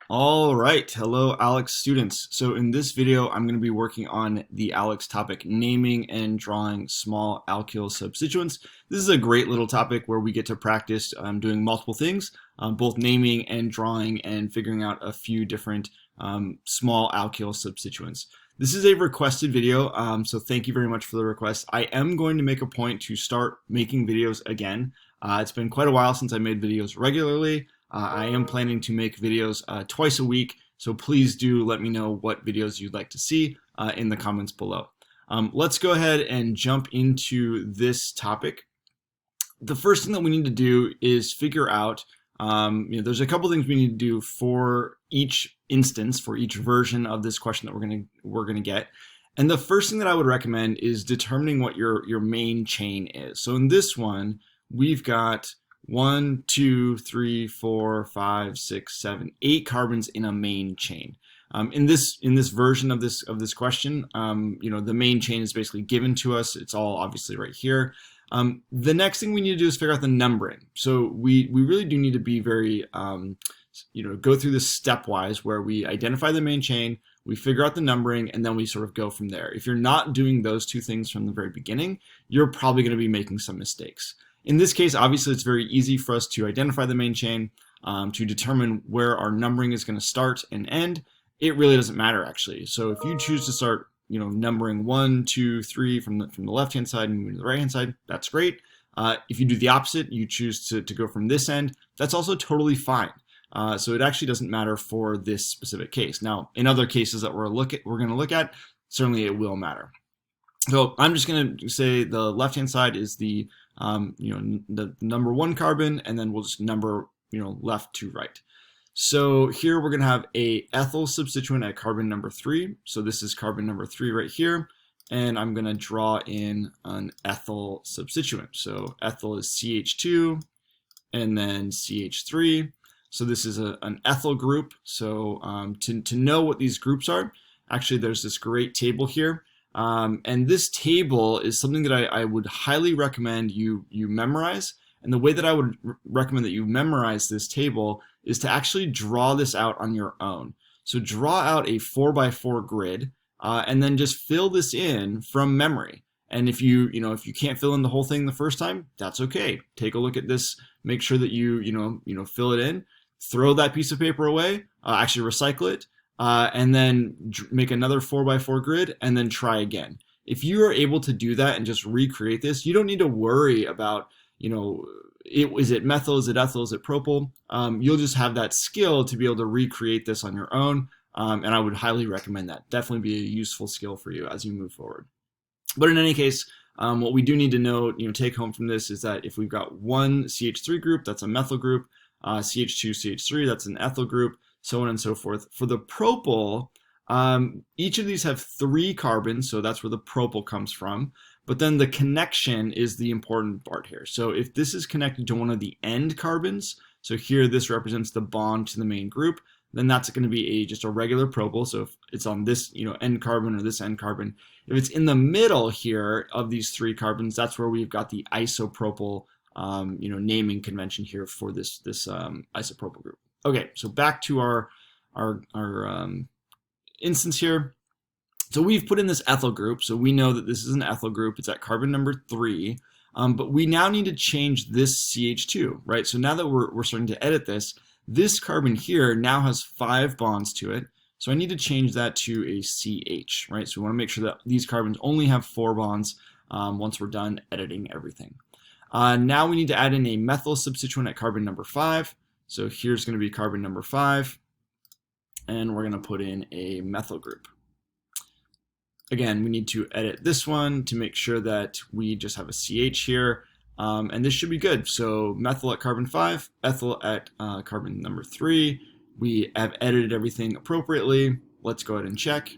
All right, hello ALEKS students. So in this video, I'm going to be working on the ALEKS topic, naming and drawing small alkyl substituents. This is a great little topic where we get to practice doing multiple things, both naming and drawing and figuring out a few different small alkyl substituents. This is a requested video, so thank you very much for the request. I am going to make a point to start making videos again. It's been quite a while since I made videos regularly. I am planning to make videos twice a week, so please do let me know what videos you'd like to see in the comments below. Let's go ahead and jump into this topic. The first thing that we need to do is figure out, there's a couple things we need to do for each instance, for each version of this question that we're gonna get. And the first thing that I would recommend is determining what your main chain is. So in this one, we've got 1, 2, 3, 4, 5, 6, 7, 8 carbons in a main chain. In this version of this question, the main chain is basically given to us. It's all obviously right here. The next thing we need to do is figure out the numbering. So we really do need to be very go through this stepwise, where we identify the main chain, we figure out the numbering, and then we sort of go from there. If you're not doing those two things from the very beginning, you're probably going to be making some mistakes. In this case, obviously, it's very easy for us to identify the main chain, to determine where our numbering is going to start and end. It really doesn't matter, actually. So if you choose to start, numbering 1, 2, 3 from the left-hand side and moving to the right-hand side, that's great. If you do the opposite, you choose to go from this end, that's also totally fine. So it actually doesn't matter for this specific case. Now, in other cases that we're going to look at, certainly it will matter. So I'm just going to say the left-hand side is the number 1 carbon, and then we'll just number left to right. So here we're going to have a ethyl substituent at carbon number 3. So this is carbon number 3 right here, and I'm going to draw in an ethyl substituent. So ethyl is CH2 and then CH3. So this is an ethyl group. So to know what these groups are, actually there's this great table here. And this table is something that I would highly recommend you memorize. And the way that I would recommend that you memorize this table is to actually draw this out on your own. So draw out a 4x4 grid, and then just fill this in from memory. And if you can't fill in the whole thing the first time, that's okay. Take a look at this, make sure that you fill it in, throw that piece of paper away, actually recycle it. And then make another 4x4 grid and then try again. If you are able to do that and just recreate this, you don't need to worry about, is it methyl, is it ethyl, is it propyl? You'll just have that skill to be able to recreate this on your own. And I would highly recommend that. Definitely be a useful skill for you as you move forward. But in any case, what we do need to know, take home from this is that if we've got one CH3 group, that's a methyl group, CH2, CH3, that's an ethyl group, so on and so forth. For the propyl, each of these have 3 carbons, so that's where the propyl comes from. But then the connection is the important part here. So if this is connected to one of the end carbons, so here this represents the bond to the main group, then that's going to be just a regular propyl. So if it's on this end carbon or this end carbon, if it's in the middle here of these 3 carbons, that's where we've got the isopropyl naming convention here for this isopropyl group. Okay, so back to our instance here. So we've put in this ethyl group, so we know that this is an ethyl group. It's at carbon number 3, but we now need to change this CH2, right? So now that we're starting to edit this carbon here now has 5 bonds to it. So I need to change that to a CH, right? So we want to make sure that these carbons only have 4 bonds once we're done editing everything. Now we need to add in a methyl substituent at carbon number 5. So here's going to be carbon number 5, and we're going to put in a methyl group. Again, we need to edit this one to make sure that we just have a CH here, and this should be good. So methyl at carbon 5, ethyl at carbon number 3. We have edited everything appropriately. Let's go ahead and check.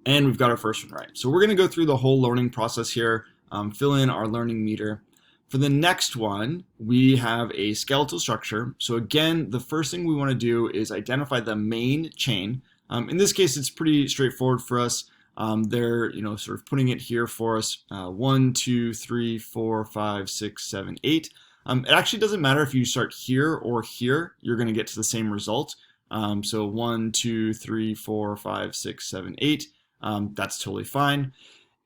And we've got our first one right. So we're going to go through the whole learning process here, fill in our learning meter. For the next one, we have a skeletal structure. So again, the first thing we want to do is identify the main chain. In this case, it's pretty straightforward for us. They're sort of putting it here for us. 1, 2, 3, 4, 5, 6, 7, 8. It actually doesn't matter if you start here or here, you're going to get to the same result. So 1, 2, 3, 4, 5, 6, 7, 8. That's totally fine.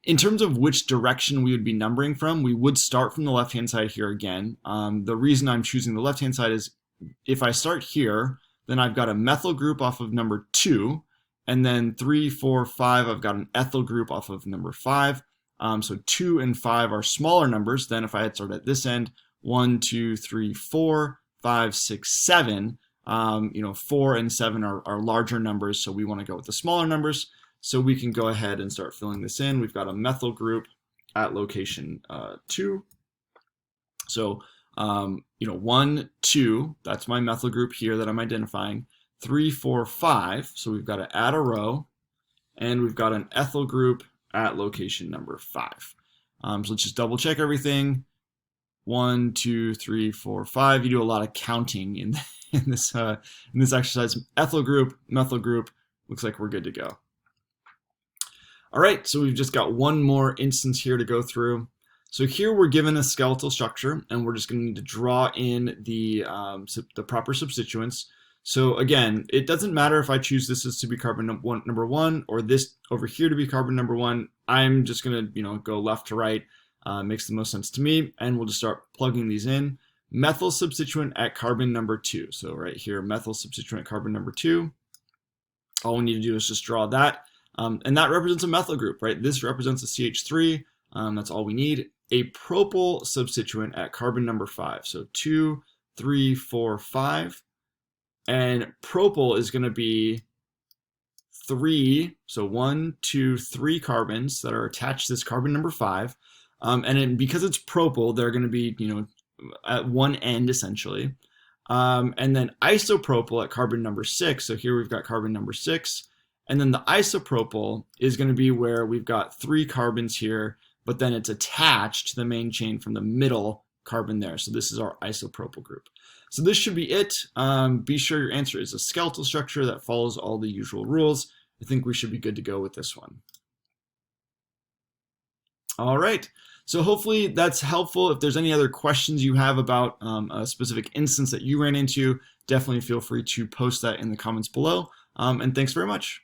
In terms of which direction we would be numbering from, we would start from the left-hand side here again. The reason I'm choosing the left-hand side is if I start here, then I've got a methyl group off of number 2, and then 3, 4, 5, I've got an ethyl group off of number 5. So 2 and 5 are smaller numbers than if I had started at this end. 1, 2, 3, 4, 5, 6, 7. 4 and 7 are larger numbers, so we want to go with the smaller numbers. So we can go ahead and start filling this in. We've got a methyl group at location 2. So 1, 2, that's my methyl group here that I'm identifying. 3, 4, 5, so we've got to add a row, and we've got an ethyl group at location number 5. So let's just double check everything. 1, 2, 3, 4, 5. You do a lot of counting in this exercise. Ethyl group, methyl group. Looks like we're good to go. All right, so we've just got one more instance here to go through. So here we're given a skeletal structure, and we're just going to need to draw in the proper substituents. So again, it doesn't matter if I choose this as to be carbon number 1 or this over here to be carbon number 1. I'm just going to go left to right. Makes the most sense to me, and we'll just start plugging these in. Methyl substituent at carbon number 2. So right here, methyl substituent at carbon number 2. All we need to do is just draw that. And that represents a methyl group, right? This represents a CH3. That's all we need. A propyl substituent at carbon number 5. So 2, 3, 4, 5. And propyl is going to be 3. So 1, 2, 3 carbons that are attached to this carbon number 5. And then because it's propyl, they're going to be, at one end essentially. And then isopropyl at carbon number 6. So here we've got carbon number 6. And then the isopropyl is going to be where we've got 3 carbons here, but then it's attached to the main chain from the middle carbon there. So this is our isopropyl group. So this should be it. Be sure your answer is a skeletal structure that follows all the usual rules. I think we should be good to go with this one. All right. So hopefully that's helpful. If there's any other questions you have about a specific instance that you ran into, definitely feel free to post that in the comments below. And thanks very much.